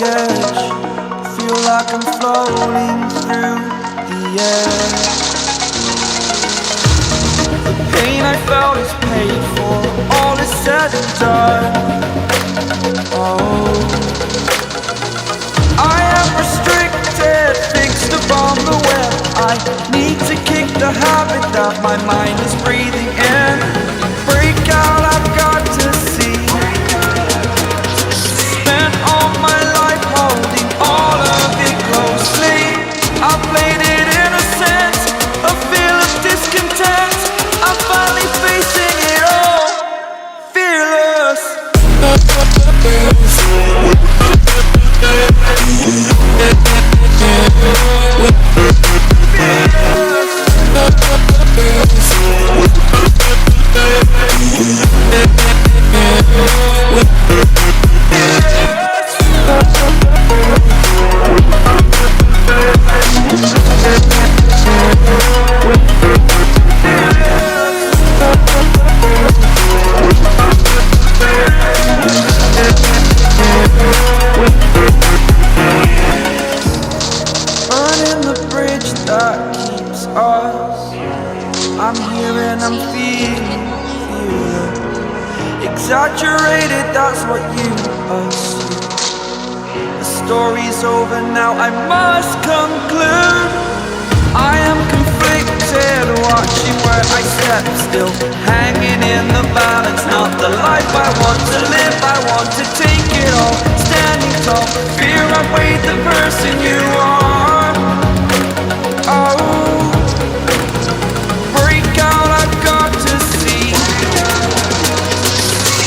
edge. Feel like I'm floating through the air. The pain I felt is paid for, all is said and done. Oh, I am restricted, fixed upon the web. I need to kick the habit that my mind is breathing in. Break out, I've got to see. Spent all my life holding all of it closely. I played it innocent, a feel of discontent. I'm finally facing it all, fearless. Burning the bridge that keeps us. I'm here and I'm feeling exaggerated, that's what you assume. The story's over now, I must conclude. I am conflicted, watching where I step still, hanging in the balance. Not the life I want to live, I want to take it all. Standing tall, fear outweighed the person you are. Oh, break out, I've got to see.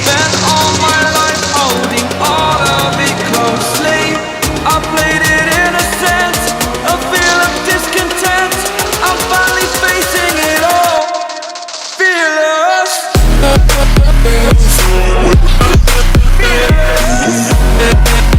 Spent all my life holding all of it closely. I played it innocent, a feel of discontent. I'm finally facing it all, fearless. Fearless.